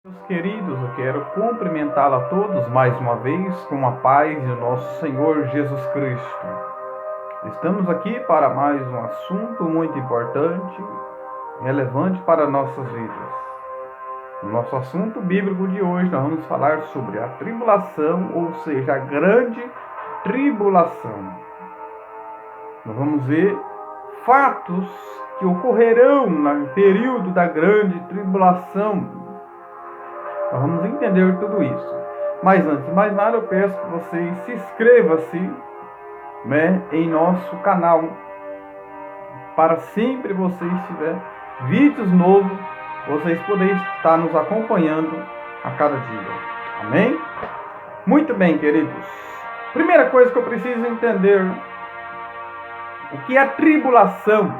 Meus queridos, eu quero cumprimentá-la a todos mais uma vez com a paz de nosso Senhor Jesus Cristo. Estamos aqui para mais um assunto muito importante, relevante para nossas vidas. No nosso assunto bíblico de hoje, nós vamos falar sobre a tribulação, ou seja, a grande tribulação. Nós vamos ver fatos que ocorrerão no período da grande tribulação. Nós vamos entender tudo isso. Mas antes de mais nada, eu peço que vocês se inscrevam-se, em nosso canal, para sempre vocês tiverem vídeos novos, vocês poderem estar nos acompanhando a cada dia. Amém? Muito bem, queridos. Primeira coisa que eu preciso entender, o que é tribulação?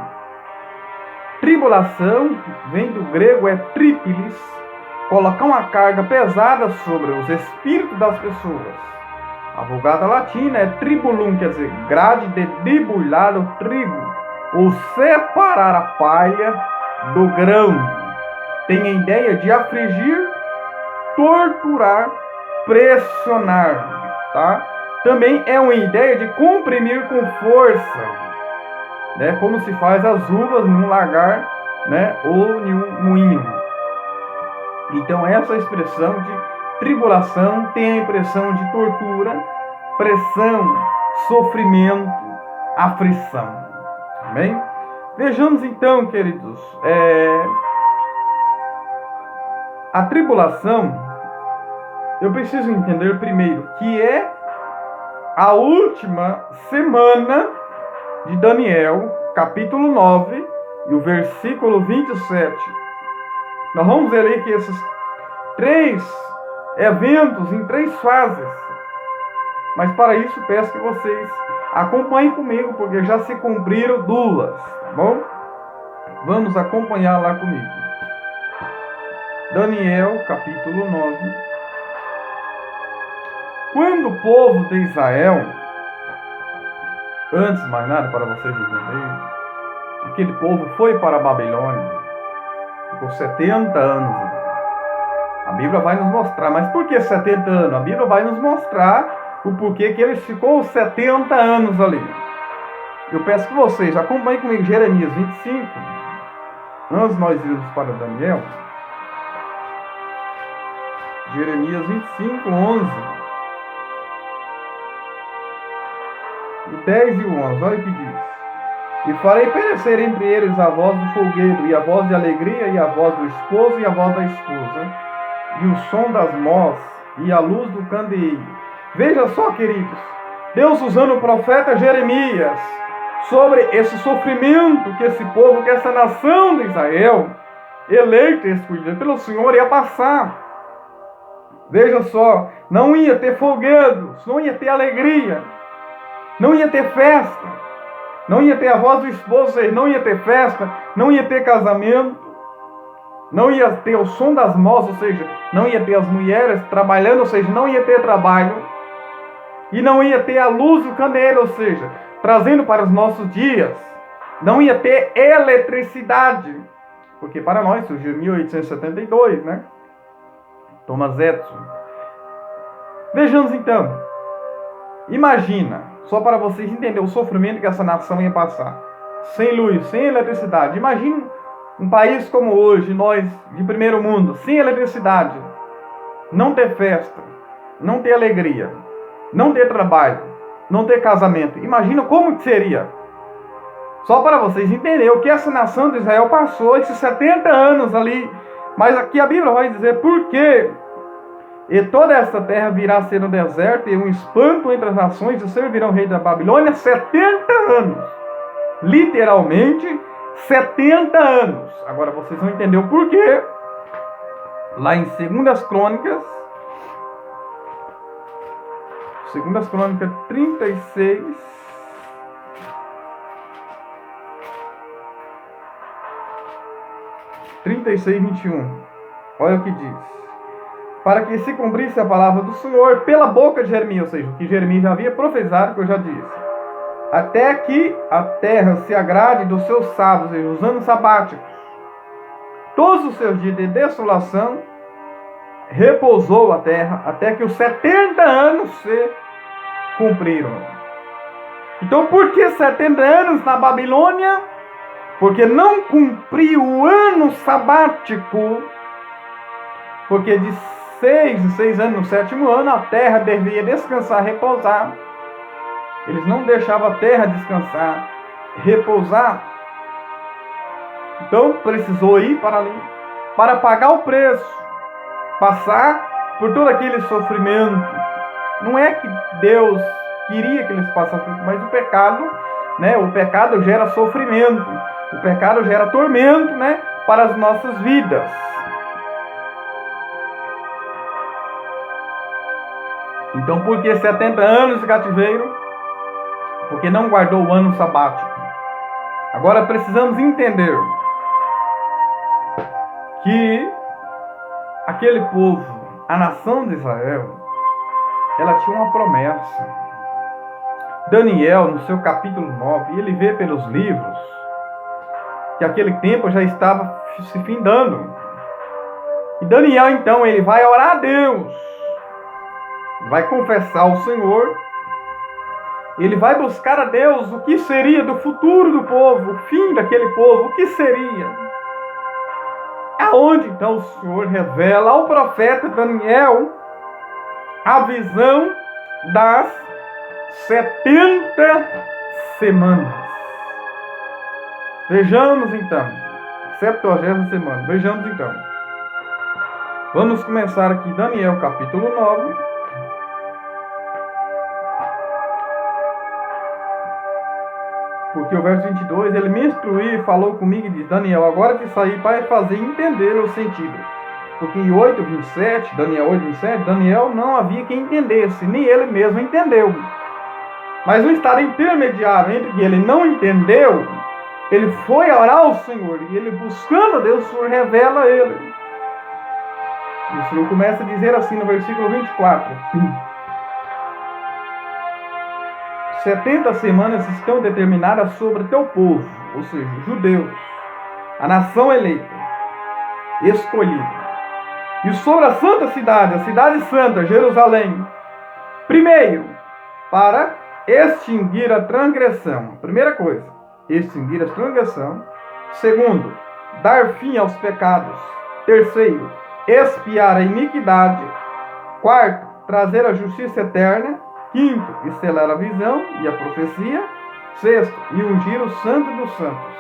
Tribulação vem do grego trípilis, colocar uma carga pesada sobre os espíritos das pessoas. A Vulgata Latina é tribulum, quer dizer, grade de debulhar o trigo, ou separar a palha do grão. Tem a ideia de afligir, torturar, pressionar, tá? Também é uma ideia de comprimir com força, como se faz as uvas num lagar, ou em um moinho. Então essa expressão de tribulação tem a impressão de tortura, pressão, sofrimento, aflição. Amém? Vejamos então, queridos, a tribulação, eu preciso entender primeiro que é a última semana de Daniel, capítulo 9, e o versículo 27. Nós vamos ver aí que esses três eventos em três fases. Mas para isso peço que vocês acompanhem comigo, porque já se cumpriram duas, tá bom? Vamos acompanhar lá comigo. Daniel, capítulo 9. Quando o povo de Israel, antes de mais nada, para vocês entenderem, aquele povo foi para a Babilônia, ficou 70 anos. A Bíblia vai nos mostrar. Mas por que 70 anos? A Bíblia vai nos mostrar o porquê que eles ficou 70 anos ali. Eu peço que vocês acompanhem comigo Jeremias 25. Antes nós irmos para Daniel. Jeremias 25, 11. O 10 e o 11. Olha o que diz. E farei perecer entre eles a voz do folguedo, e a voz de alegria, e a voz do esposo, e a voz da esposa, e o som das mós, e a luz do candeeiro. Veja só, queridos, Deus usando o profeta Jeremias sobre esse sofrimento que esse povo, que essa nação de Israel, eleita e escolhida pelo Senhor, ia passar. Veja só, não ia ter folguedos, não ia ter alegria, não ia ter festa. Não ia ter a voz do esposo, ou seja, não ia ter festa, não ia ter casamento, não ia ter o som das mãos, ou seja, não ia ter as mulheres trabalhando, ou seja, não ia ter trabalho, e não ia ter a luz do candeeiro, ou seja, trazendo para os nossos dias, não ia ter eletricidade, porque para nós surgiu em 1872, Thomas Edison. Vejamos então, imagina, só para vocês entenderem o sofrimento que essa nação ia passar. Sem luz, sem eletricidade. Imagina um país como hoje, nós de primeiro mundo, sem eletricidade. Não ter festa, não ter alegria, não ter trabalho, não ter casamento. Imagina como que seria. Só para vocês entenderem o que essa nação de Israel passou esses 70 anos ali. Mas aqui a Bíblia vai dizer por quê. E toda esta terra virá a ser um deserto e um espanto entre as nações, e servirão o rei da Babilônia 70 anos. Literalmente, 70 anos. Agora vocês vão entender o porquê. Lá em 2 Crônicas 36. (36, 21). Olha o que diz. Para que se cumprisse a palavra do Senhor pela boca de Jeremias, ou seja, o que Jeremias já havia profetizado, que eu já disse. Até que a terra se agrade dos seus sábados, os anos sabáticos, todos os seus dias de desolação, repousou a terra até que os 70 anos se cumpriram. Então, por que 70 anos na Babilônia? Porque não cumpriu o ano sabático. Porque de 6 em 6 anos, no 7º ano, a terra devia descansar, repousar. Eles não deixavam a terra descansar, repousar. Então, precisou ir para ali, para pagar o preço, passar por todo aquele sofrimento. Não é que Deus queria que eles passassem, mas o pecado, né? O pecado gera sofrimento, o pecado gera tormento, né? Para as nossas vidas. Então, por que 70 anos de cativeiro? Porque não guardou o ano sabático. Agora precisamos entender que aquele povo, a nação de Israel, ela tinha uma promessa. Daniel, no seu capítulo 9, ele vê pelos livros que aquele tempo já estava se findando. E Daniel, então, ele vai orar a Deus, vai confessar ao Senhor, ele vai buscar a Deus o que seria do futuro do povo, o fim daquele povo, o que seria. Aonde então o Senhor revela ao profeta Daniel a visão das 70 semanas. Vejamos então, 70ª semana, vejamos então. Vamos começar aqui Daniel capítulo 9. Porque o verso 22, ele me instruiu e falou comigo e disse: Daniel, agora te saí para fazer entender o sentido. Porque em 8:27, Daniel 8:27, Daniel não havia quem entendesse, nem ele mesmo entendeu. Mas um estado intermediário entre que ele não entendeu, ele foi orar ao Senhor, e ele buscando a Deus, o Senhor revela a ele. E o Senhor começa a dizer assim no versículo 24: 70 semanas estão determinadas sobre teu povo, ou seja, judeus, a nação eleita, escolhida. E sobre a santa cidade, a cidade santa, Jerusalém, primeiro, para extinguir a transgressão. Primeira coisa, extinguir a transgressão. Segundo, dar fim aos pecados. Terceiro, expiar a iniquidade. Quarto, trazer a justiça eterna. Quinto, estelar a visão e a profecia. Sexto, e ungir o santo dos santos,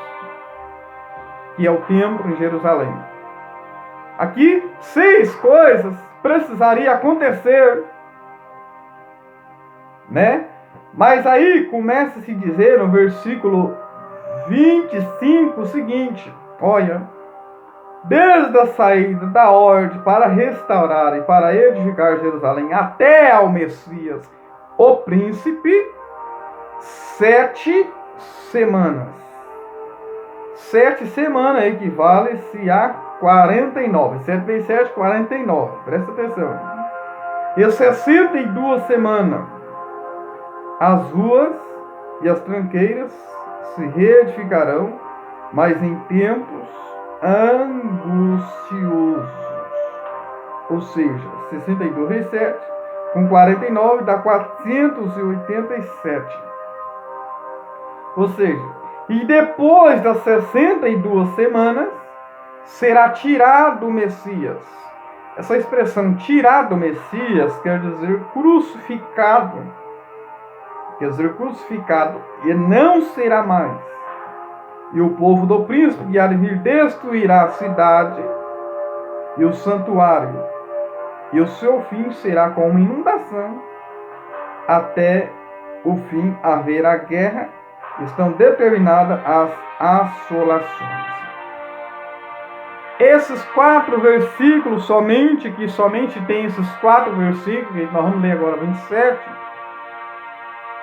que é o templo em Jerusalém. Aqui, 6 coisas precisariam acontecer, né? Mas aí começa a se dizer no versículo 25 o seguinte: olha, desde a saída da ordem para restaurar e para edificar Jerusalém até ao Messias, o príncipe, 7 semanas. 7 semanas equivale-se a 49. 7 vezes 7, 49. Presta atenção. E 62 semanas. As ruas e as tranqueiras se reedificarão, mas em tempos angustiosos. Ou seja, 62 vezes 7, com 49 dá 487. Ou seja, e depois das 62 semanas, será tirado o Messias. Essa expressão tirado o Messias quer dizer crucificado. Quer dizer crucificado, e não será mais. E o povo do príncipe que há de vir destruirá a cidade e o santuário, e o seu fim será como inundação. Até o fim haver a guerra, estão determinadas as assolações. Esses 4 versículos somente tem esses 4 versículos, que nós vamos ler agora 27,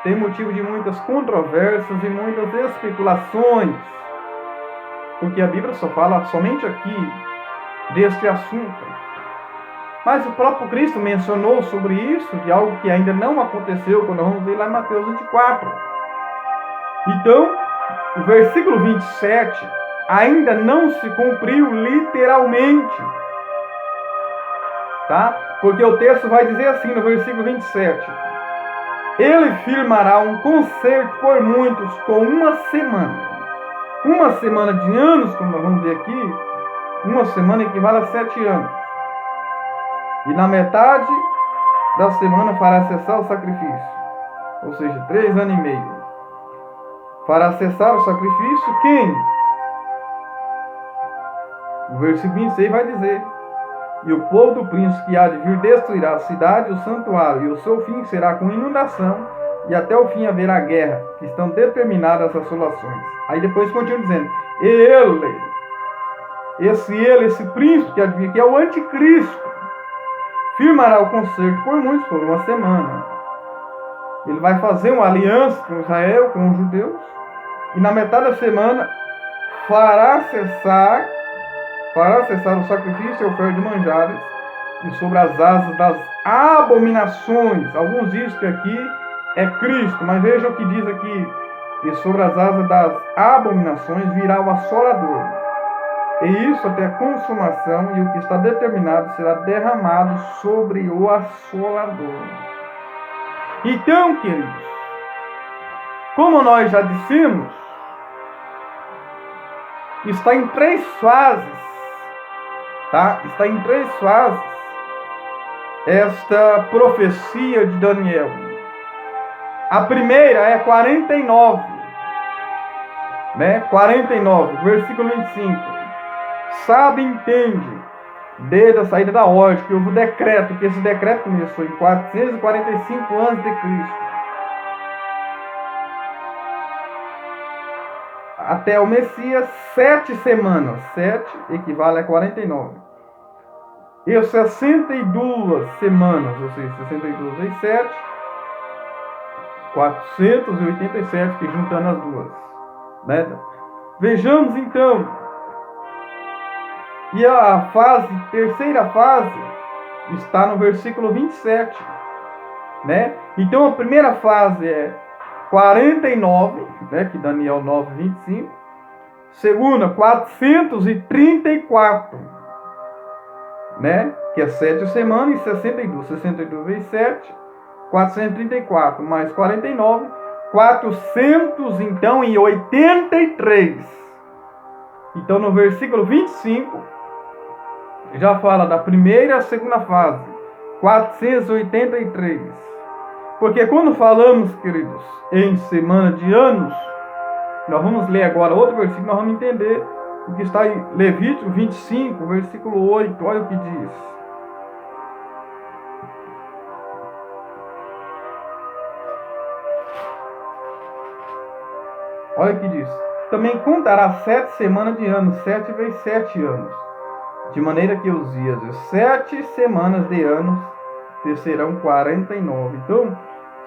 tem motivo de muitas controvérsias e muitas especulações, porque a Bíblia só fala somente aqui deste assunto. Mas o próprio Cristo mencionou sobre isso, de algo que ainda não aconteceu, quando vamos ver lá em Mateus 24. Então, o versículo 27 ainda não se cumpriu literalmente. tá? Porque o texto vai dizer assim no versículo 27. Ele firmará um concerto por muitos com uma semana. Uma semana de anos, como nós vamos ver aqui, uma semana equivale a 7 anos. E na metade da semana fará cessar o sacrifício. Ou seja, 3 anos e meio. Fará cessar o sacrifício quem? O versículo 26 vai dizer: e o povo do príncipe que há de vir destruirá a cidade e o santuário, e o seu fim será com inundação, e até o fim haverá guerra, que estão determinadas as assolações. Aí depois continua dizendo: esse príncipe que há de vir, que é o anticristo, firmará o concerto por muitos, por uma semana. Ele vai fazer uma aliança com Israel, com os judeus, e na metade da semana fará cessar o sacrifício e a oferta de manjares, e sobre as asas das abominações. Alguns dizem que aqui é Cristo, mas veja o que diz aqui: e sobre as asas das abominações virá o assolador, e isso até a consumação, e o que está determinado será derramado sobre o assolador. Então, queridos, como nós já dissemos, está em 3 fases, tá? Está em 3 fases esta profecia de Daniel. A primeira é 49, né? 49, versículo 25. Sabe, entende, desde a saída da ordem, que houve o decreto, que esse decreto começou em 445 a.C., até o Messias, 7 semanas. 7 equivale a 49. E 62 semanas, ou seja, 62 vezes 7, 487, que juntando as duas, né? Vejamos então. E a terceira fase, está no versículo 27, né? Então a primeira fase é 49, né, que Daniel 9, 25. Segunda, 434, né, que é 7 semanas, e 62. 62 vezes 7, 434, mais 49, 400, então, e 83. Então, no versículo 25, já fala da primeira e a segunda fase, 483. Porque quando falamos, queridos, em semana de anos, nós vamos ler agora outro versículo, nós vamos entender o que está em Levítico 25, versículo 8, olha o que diz. Olha o que diz. Também contará 7 semanas de anos, 7 vezes 7 anos, de maneira que os dias de 7 semanas de anos serão 49. Então,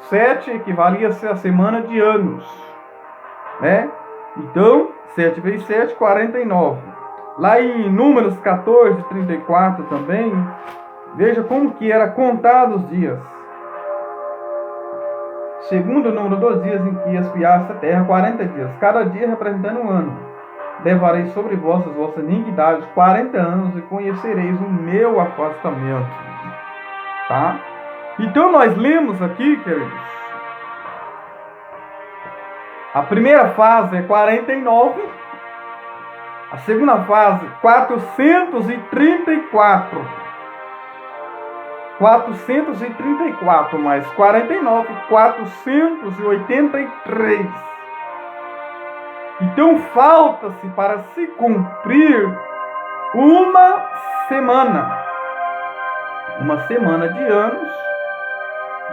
7 equivalia a semana de anos, né? Então, 7 vezes 7, 49. Lá em Números 14, 34 também, veja como que era contado os dias. Segundo o número dos dias em que espiasse a terra, 40 dias, cada dia representando um ano. Levarei sobre vós as vossas iniquidades 40 anos e conhecereis o meu afastamento. Tá? Então nós lemos aqui, queridos, a primeira fase é 49, a segunda fase 434. 434 mais 49, 483. Então falta-se para se cumprir uma semana. Uma semana de anos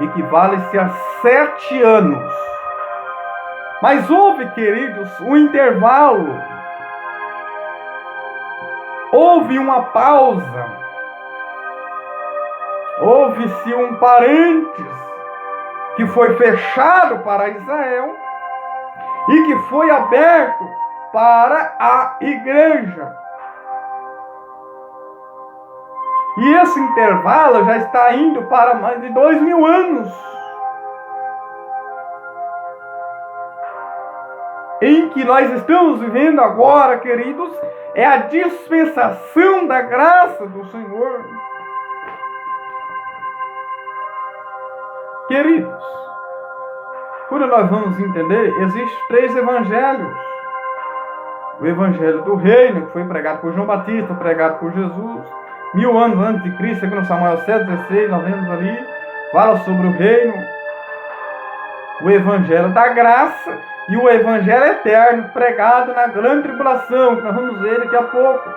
equivale-se a 7 anos. Mas houve, queridos, um intervalo. Houve uma pausa. Houve-se um parênteses que foi fechado para Israel e que foi aberto para a igreja. E esse intervalo já está indo para mais de 2000 anos, em que nós estamos vivendo agora, queridos, é a dispensação da graça do Senhor. Queridos, quando nós vamos entender, existem 3 evangelhos. O evangelho do reino, que foi pregado por João Batista, pregado por Jesus, 1000 anos antes de Cristo, segundo Samuel 7,16, nós vemos ali, fala sobre o reino. O evangelho da graça e o evangelho eterno, pregado na grande tribulação, que nós vamos ver daqui a pouco.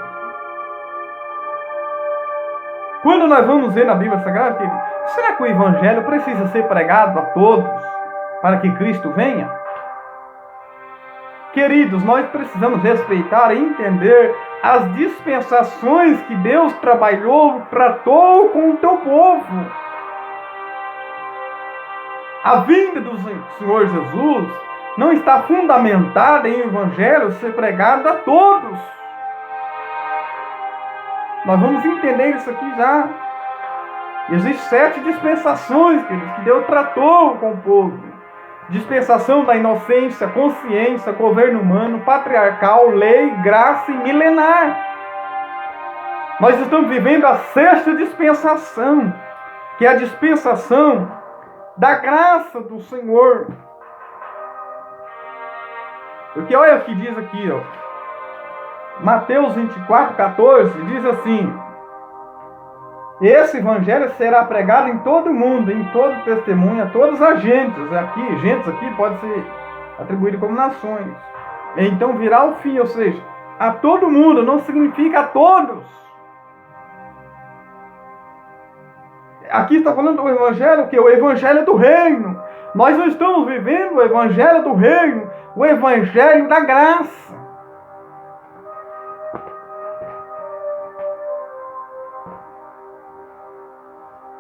Quando nós vamos ver na Bíblia Sagrada, será que o evangelho precisa ser pregado a todos para que Cristo venha? Queridos, nós precisamos respeitar e entender as dispensações que Deus tratou com o teu povo. A vinda do Senhor Jesus não está fundamentada em o evangelho ser pregado a todos. Nós vamos entender isso aqui já. Existem 7 dispensações, queridos, que Deus tratou com o povo. Dispensação da inocência, consciência, governo humano, patriarcal, lei, graça e milenar. Nós estamos vivendo a 6ª dispensação, que é a dispensação da graça do Senhor. Porque olha o que diz aqui, Mateus 24:14, diz assim: esse evangelho será pregado em todo o mundo, em todo testemunho, a todas as gentes. Gentes aqui pode ser atribuído como nações. Então virá o fim, ou seja, a todo mundo, não significa a todos. Aqui está falando do evangelho, que é o evangelho do reino. Nós não estamos vivendo o evangelho do reino, o evangelho da graça.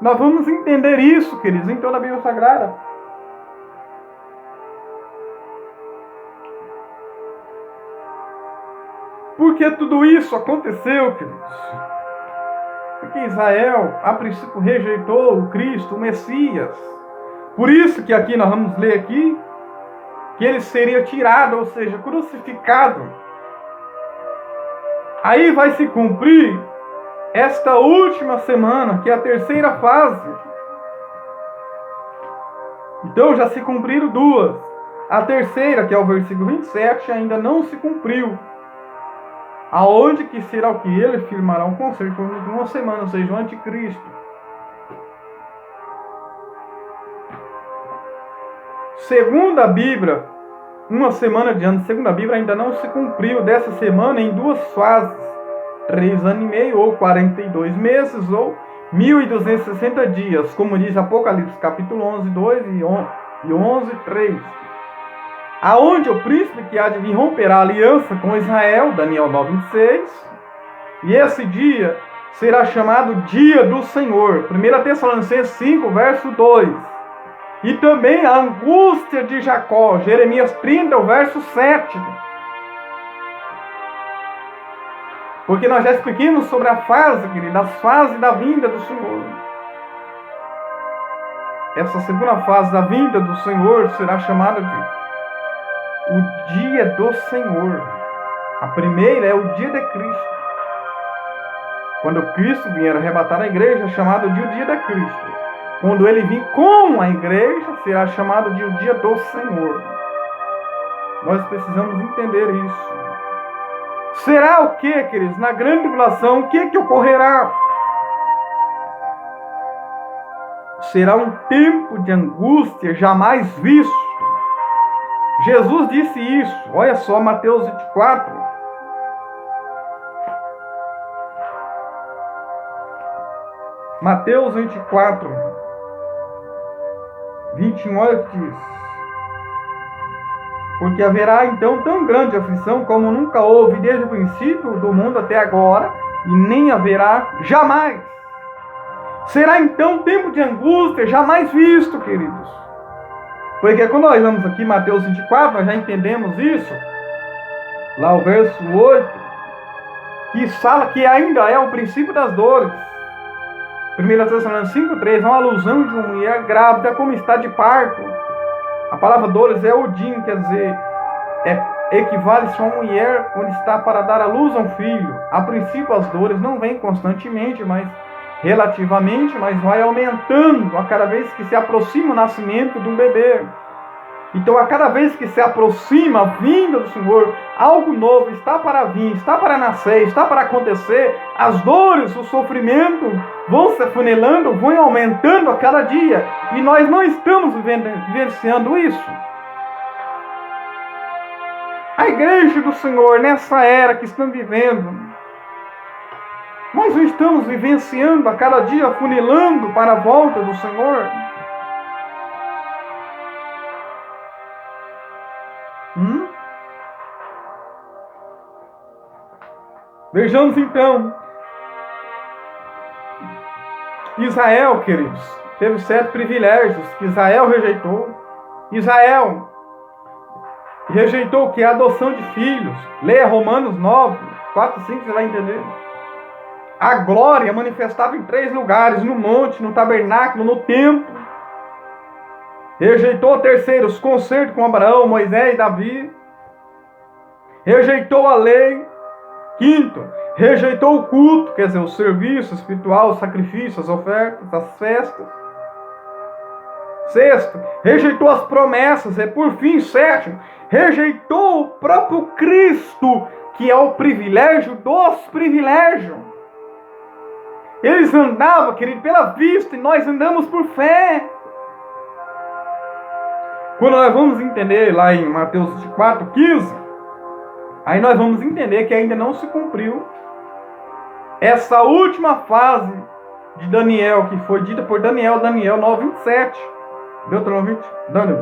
Nós vamos entender isso, queridos, em toda a Bíblia Sagrada. Porque tudo isso aconteceu, queridos? Porque Israel, a princípio, rejeitou o Cristo, o Messias. Por isso que aqui nós vamos ler aqui, que ele seria tirado, ou seja, crucificado. Aí vai se cumprir esta última semana, que é a 3ª fase. Então já se cumpriram 2. A 3ª, que é o versículo 27, ainda não se cumpriu. Aonde que será o que ele firmará um concerto por 1 semana, ou seja, o anticristo. Segundo a Bíblia, 1 semana de ano, segundo a Bíblia, ainda não se cumpriu dessa semana em 2 fases. 3 anos e meio, ou 42 meses, ou 1260 dias, como diz Apocalipse, capítulo 11, 2 e 11, 3. Aonde o príncipe que há de vir romperá a aliança com Israel, Daniel 9, 26, e esse dia será chamado Dia do Senhor, 1 Tessalonicenses 5, verso 2. E também a angústia de Jacó, Jeremias 30, verso 7. Porque nós já explicamos sobre a fase, querido, as fases da vinda do Senhor. Essa segunda fase da vinda do Senhor será chamada de o dia do Senhor. A primeira é o dia de Cristo. Quando Cristo vier arrebatar a igreja, é chamado de o dia de Cristo. Quando ele vir com a igreja, será chamado de o dia do Senhor. Nós precisamos entender isso. Será o que, queridos? Na grande tribulação, o que ocorrerá? Será um tempo de angústia jamais visto. Jesus disse isso. Olha só, Mateus 24. Mateus 24, 21, olha o que diz. Porque haverá então tão grande aflição como nunca houve desde o princípio do mundo até agora, e nem haverá jamais. Será então tempo de angústia jamais visto, queridos. Porque quando nós vamos aqui em Mateus 24, nós já entendemos isso. Lá o verso 8, que fala que ainda é o princípio das dores. 1 Tessalonicenses 5,3 é uma alusão de uma mulher grávida como está de parto. A palavra dores é Odim, quer dizer, equivale-se a uma mulher onde está para dar à luz a um filho. A princípio as dores não vêm constantemente, mas relativamente, mas vai aumentando a cada vez que se aproxima o nascimento de um bebê. Então, a cada vez que se aproxima a vinda do Senhor, algo novo está para vir, está para nascer, está para acontecer. As dores, o sofrimento vão se afunilando, vão aumentando a cada dia. E nós não estamos vivenciando isso. A igreja do Senhor, nessa era que estamos vivendo, nós não estamos vivenciando a cada dia, afunilando para a volta do Senhor. Vejamos então, Israel, queridos, teve 7 privilégios que Israel rejeitou. Israel rejeitou o que? A adoção de filhos. Leia Romanos 9, 4 e 5, você vai entender. A glória manifestada em 3 lugares, no monte, no tabernáculo, no templo. Rejeitou, terceiro, os concertos com Abraão, Moisés e Davi. Rejeitou a lei. Quinto, rejeitou o culto, quer dizer, o serviço espiritual, os sacrifícios, as ofertas, as festas. Sexto, rejeitou as promessas. E por fim, sétimo, rejeitou o próprio Cristo, que é o privilégio dos privilégios. Eles andavam, querido, pela vista, e nós andamos por fé. Quando nós vamos entender lá em Mateus 4:15, aí nós vamos entender que ainda não se cumpriu essa última fase de Daniel, que foi dita por Daniel 9:27.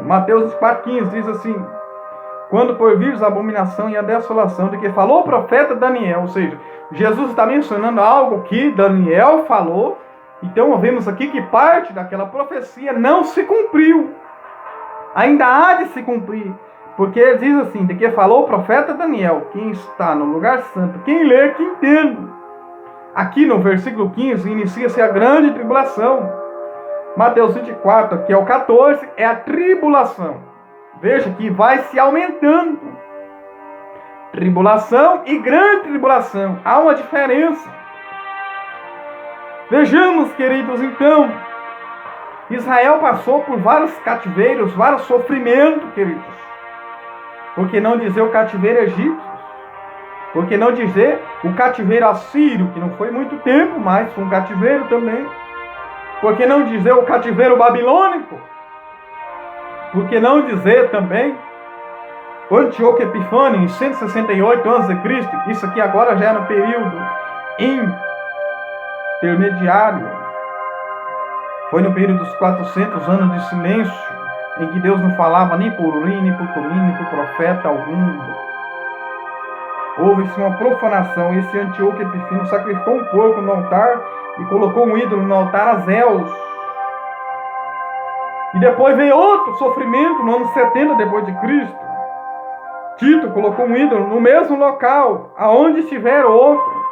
Mateus 4:15 diz assim: quando por vires a abominação e a desolação de que falou o profeta Daniel, ou seja, Jesus está mencionando algo que Daniel falou. Então vemos aqui que parte daquela profecia não se cumpriu, ainda há de se cumprir, porque ele diz assim, de que falou o profeta Daniel, quem está no lugar santo, quem lê, que entende. Aqui no versículo 15 inicia-se a grande tribulação. Mateus 24, que é o 14, é a tribulação. Veja que vai se aumentando. Tribulação e grande tribulação. Há uma diferença. Vejamos, queridos, então. Israel passou por vários cativeiros, vários sofrimentos, queridos. Por que não dizer o cativeiro egípcio? Por que não dizer o cativeiro assírio, que não foi muito tempo, mas foi um cativeiro também? Por que não dizer o cativeiro babilônico? Por que não dizer também o Antíoco Epifânio em 168 a.C.? Isso aqui agora já é no período intermediário. Foi no período dos 400 anos de silêncio, em que Deus não falava nem por Urim, nem por Tumim, nem por profeta algum. Houve-se uma profanação. Esse Antíoco Epifânio sacrificou um porco no altar e colocou um ídolo no altar a Zeus. E depois veio outro sofrimento no ano 70 depois de Cristo. Tito colocou um ídolo no mesmo local, aonde estiver outro,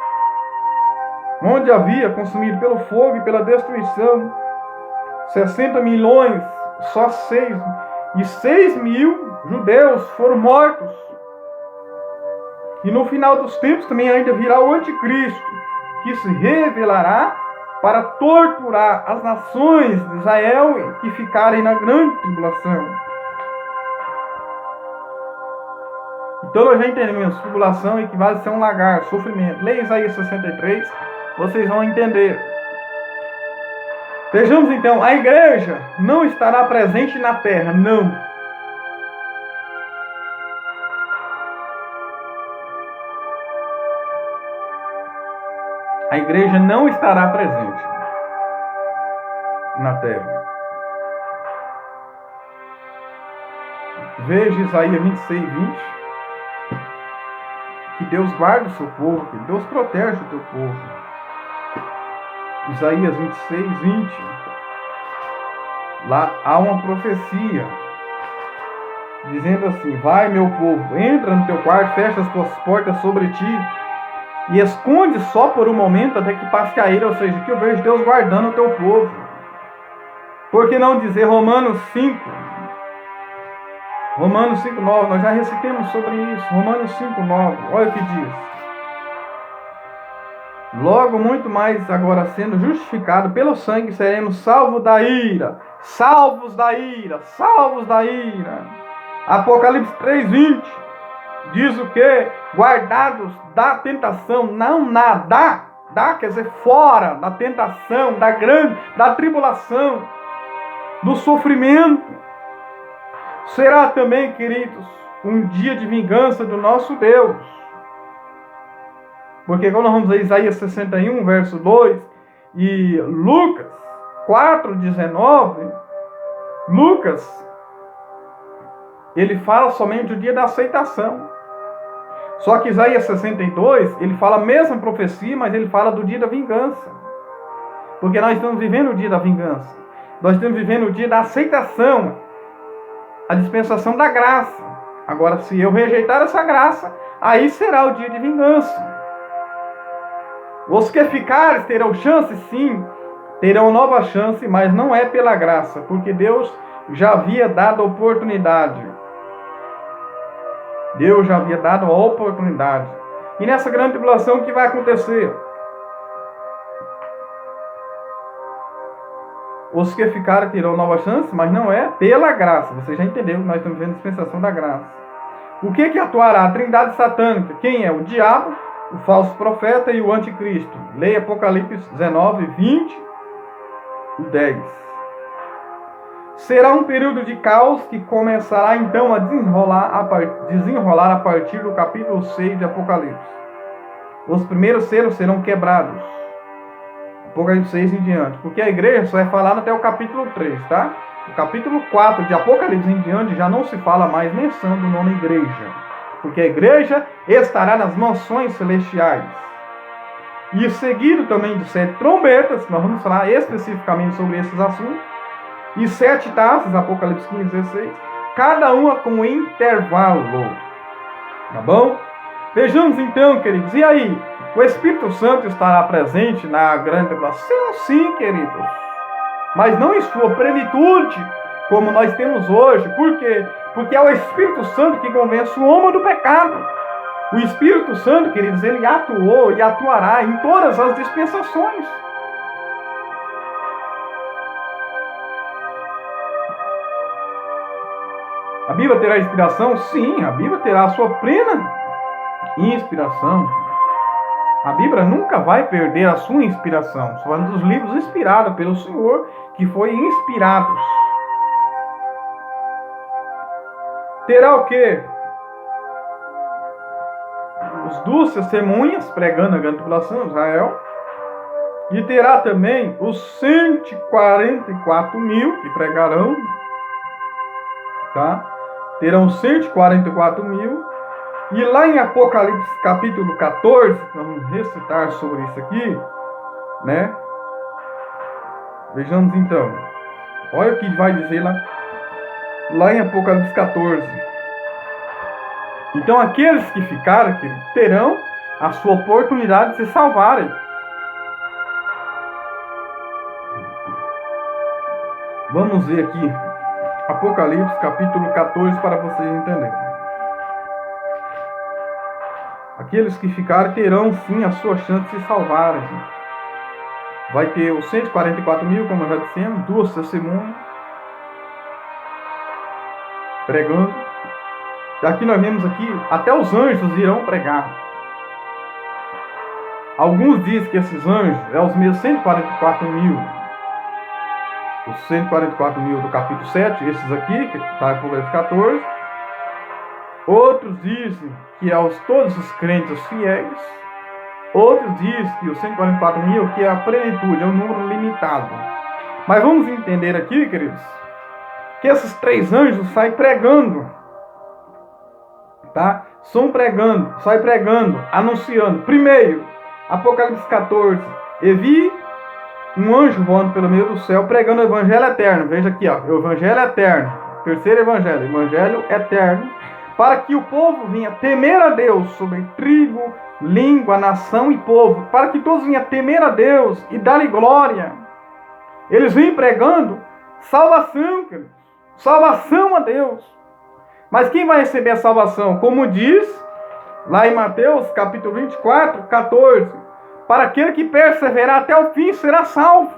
onde havia consumido pelo fogo e pela destruição 60 milhões, só 6 mil judeus foram mortos. E no final dos tempos também ainda virá o anticristo, que se revelará para torturar as nações de Israel que ficarem na grande tribulação. Então nós já entendemos, tribulação equivale a ser um lagar, sofrimento. Leia Isaías 63, vocês vão entender. Vejamos então, a igreja não estará presente na terra, não. A igreja não estará presente na terra. Veja Isaías 26:20. Que Deus guarda o seu povo, que Deus protege o teu povo. Isaías 26:20. Lá há uma profecia dizendo assim: vai, meu povo, entra no teu quarto, fecha as tuas portas sobre ti e esconde só por um momento até que passe a ira. Ou seja, que eu vejo Deus guardando o teu povo. Por que não dizer Romanos 5? Romanos 5:9, nós já recitamos sobre isso. Romanos 5:9, olha o que diz. Logo, muito mais agora sendo justificado pelo sangue, seremos salvos da ira. Salvos da ira, salvos da ira. Apocalipse 3:20 diz o que? Guardados da tentação, não nada, quer dizer, fora da tentação, da tribulação, do sofrimento. Será também, queridos, um dia de vingança do nosso Deus. Porque quando nós vamos a Isaías 61, verso 2, e Lucas 4:19, Lucas, ele fala somente do dia da aceitação. Só que Isaías 62, ele fala a mesma profecia, mas ele fala do dia da vingança. Porque nós estamos vivendo o dia da vingança. Nós estamos vivendo o dia da aceitação, a dispensação da graça. Agora, se eu rejeitar essa graça, aí será o dia de vingança. Os que ficarem terão chance, sim, terão nova chance, mas não é pela graça, porque Deus já havia dado a oportunidade. Deus já havia dado a oportunidade. E nessa grande tribulação, o que vai acontecer? Os que ficarem terão nova chance, mas não é pela graça. Você já entendeu, nós estamos vendo a dispensação da graça. O que atuará? A trindade satânica. Quem é? O diabo, o falso profeta e o anticristo. Leia Apocalipse 19:20 e 10. Será um período de caos que começará então a desenrolar a partir do capítulo 6 de Apocalipse. Os primeiros selos serão quebrados. Apocalipse 6 em diante. Porque a igreja só é falada até o capítulo 3, tá? O capítulo 4 de Apocalipse em diante já não se fala mais menção do nome igreja. Porque a igreja estará nas mansões celestiais. E seguido também de 7 trombetas, nós vamos falar especificamente sobre esses assuntos. E 7 taças, Apocalipse 15:16, cada uma com intervalo. Tá bom? Vejamos então, queridos. E aí? O Espírito Santo estará presente na grande tribulação? Sim, queridos. Mas não em sua plenitude, como nós temos hoje. Por quê? Porque é o Espírito Santo que convence o homem do pecado. O Espírito Santo, queridos, ele atuou e atuará em todas as dispensações. A Bíblia terá inspiração? Sim, a Bíblia terá a sua plena inspiração. A Bíblia nunca vai perder a sua inspiração. Só um dos livros inspirados pelo Senhor, que foi inspirados. Terá o quê? Os 12 testemunhas pregando a grande tribulação, Israel. E terá também os 144 mil que pregarão. Tá? Terão 144 mil. E lá em Apocalipse capítulo 14, nós vamos recitar sobre isso aqui, né? Vejamos então. Olha o que vai dizer lá em Apocalipse 14. Então aqueles que ficaram aqui terão a sua oportunidade de se salvarem. Vamos ver aqui Apocalipse capítulo 14 para vocês entenderem. Aqueles que ficarem terão sim a sua chance de se salvarem. Vai ter os 144 mil, como já dissemos, 2 testemunhas pregando. E aqui nós vemos aqui, até os anjos irão pregar. Alguns dizem que esses anjos é os mesmos 144 mil. Os 144 mil do capítulo 7, esses aqui, que está em Apocalipse 14. Outros dizem que é todos os crentes fiéis. Outros dizem que os 144 mil que é a plenitude, é um número limitado. Mas vamos entender aqui, queridos, que esses 3 anjos saem pregando. Tá? Sai pregando, anunciando. Primeiro, Apocalipse 14. E vi um anjo voando pelo meio do céu pregando o evangelho eterno. Veja aqui, ó, o evangelho eterno. Terceiro evangelho eterno. Para que o povo venha temer a Deus sobre tribo, língua, nação e povo. Para que todos venham temer a Deus e dar-lhe glória. Eles vêm pregando salvação, queridos. Salvação a Deus. Mas quem vai receber a salvação? Como diz lá em Mateus capítulo 24, 14. para aquele que perseverar até o fim será salvo.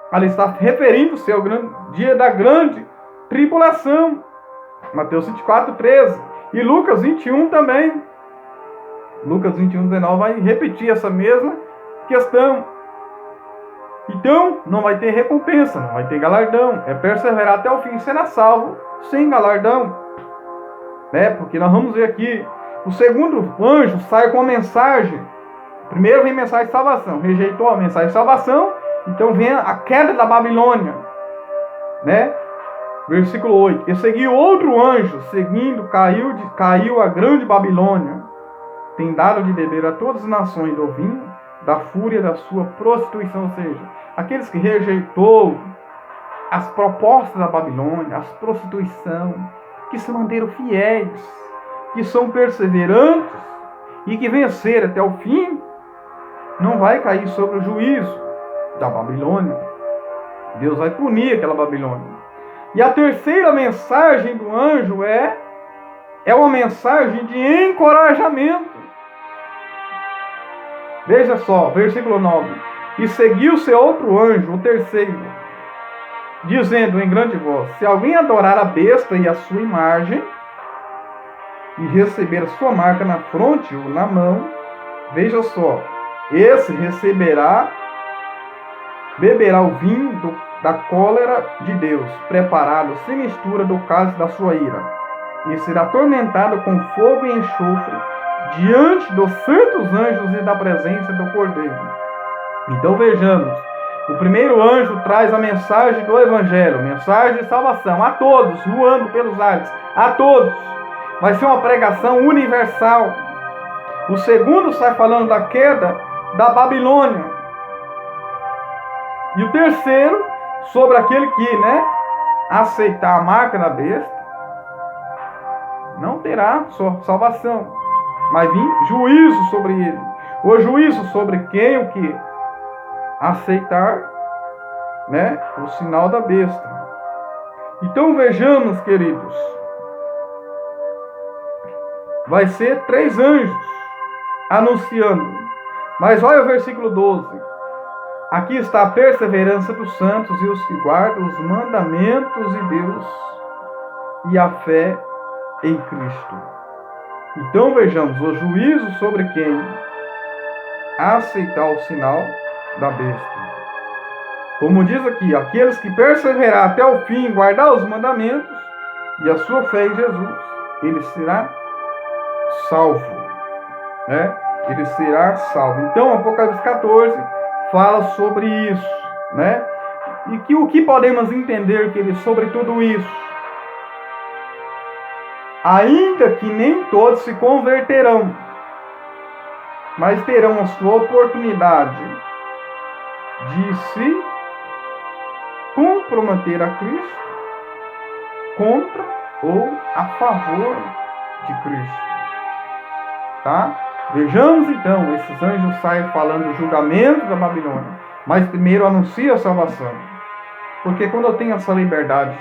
Ali está referindo-se ao dia da grande tribulação. Mateus 24, 13. E Lucas 21 também. Lucas 21, 19 vai repetir essa mesma questão. Então, não vai ter recompensa, não vai ter galardão. É perseverar até o fim, será salvo sem galardão. Porque nós vamos ver aqui, o segundo anjo sai com a mensagem. Primeiro vem mensagem de salvação, rejeitou a mensagem de salvação, então vem a queda da Babilônia. Versículo 8. E seguiu outro anjo, seguindo, caiu a grande Babilônia. Tem dado de beber a todas as nações do vinho da fúria da sua prostituição. Ou seja, aqueles que rejeitou as propostas da Babilônia, as prostituição, que se manteram fiéis, que são perseverantes e que venceram até o fim, não vai cair sobre o juízo da Babilônia. Deus vai punir aquela Babilônia. E a terceira mensagem do anjo é uma mensagem de encorajamento. Veja só, versículo 9. E seguiu-se outro anjo, o terceiro, dizendo em grande voz: se alguém adorar a besta e a sua imagem, e receber a sua marca na fronte ou na mão, veja só, esse beberá o vinho da cólera de Deus, preparado sem mistura do cálice da sua ira, e será atormentado com fogo e enxofre diante dos santos anjos e da presença do Cordeiro. Então vejamos, o primeiro anjo traz a mensagem do Evangelho, mensagem de salvação a todos, voando pelos ares, a todos. Vai ser uma pregação universal. O segundo sai falando da queda da Babilônia. E o terceiro, sobre aquele que aceitar a marca da besta, não terá só salvação, mas vir juízo sobre ele. O juízo sobre quem o que aceitar o sinal da besta. Então vejamos, queridos, vai ser 3 anjos anunciando. Mas olha o versículo 12. Aqui está a perseverança dos santos e os que guardam os mandamentos de Deus e a fé em Cristo. Então vejamos o juízo sobre quem aceitar o sinal da besta. Como diz aqui, aqueles que perseverar até o fim, guardar os mandamentos e a sua fé em Jesus, ele será salvo. Ele será salvo. Então Apocalipse 14 fala sobre isso. E o que podemos entender, queridos, sobre tudo isso? Ainda que nem todos se converterão, mas terão a sua oportunidade de se comprometer a Cristo contra ou a favor de Cristo. Vejamos então, esses anjos saem falando do julgamento da Babilônia, mas primeiro anuncia a salvação. Porque quando eu tenho essa liberdade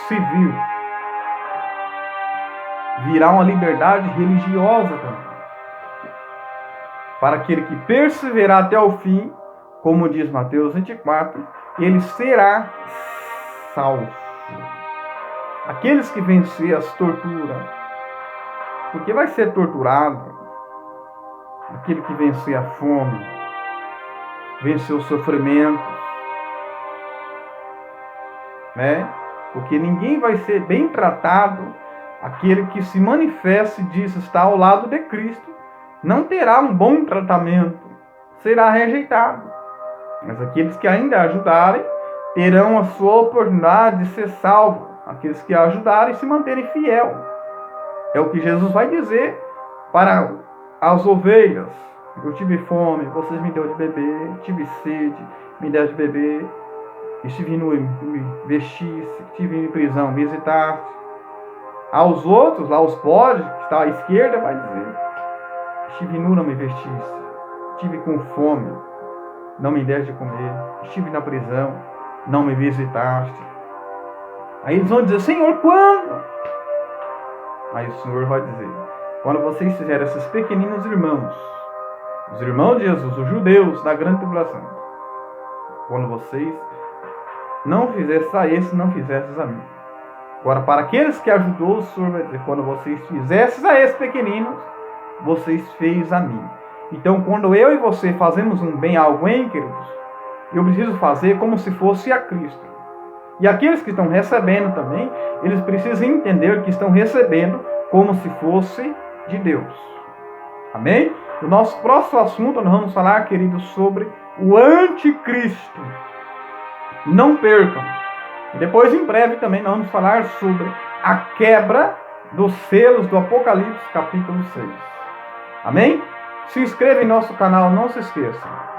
civil, virá uma liberdade religiosa também. Para aquele que perseverar até o fim, como diz Mateus 24, ele será salvo. Aqueles que vencer as torturas, porque vai ser torturado. Aquele que vencer a fome, vencer os sofrimentos, porque ninguém vai ser bem tratado. Aquele que se manifesta e diz estar ao lado de Cristo, não terá um bom tratamento, será rejeitado. Mas aqueles que ainda ajudarem, terão a sua oportunidade de ser salvo. Aqueles que ajudarem e se manterem fiel. É o que Jesus vai dizer para as ovelhas: eu tive fome, vocês me deu de beber, tive sede, me deu de beber, estive nu, me vestisse, estive em prisão, visitaste. Aos outros, lá os pobres, que está à esquerda, vai dizer: estive nu, não me vestisse, estive com fome, não me deste de comer, estive na prisão, não me visitaste. Aí eles vão dizer: Senhor, quando? Aí o Senhor vai dizer: quando vocês fizerem esses pequeninos irmãos Os irmãos de Jesus, os judeus, na grande tribulação. Quando vocês não fizessem a esse, não fizessem a mim. Agora, para aqueles que ajudou, o Senhor vai dizer, quando vocês fizessem a esses pequeninos, vocês fez a mim. Então, quando eu e você fazemos um bem a alguém, queridos, eu preciso fazer como se fosse a Cristo. E aqueles que estão recebendo também, eles precisam entender que estão recebendo como se fosse de Deus. Amém? O nosso próximo assunto, nós vamos falar, queridos, sobre o anticristo. Não percam. E depois, em breve, também nós vamos falar sobre a quebra dos selos do Apocalipse, capítulo 6. Amém? Se inscreva em nosso canal, não se esqueça.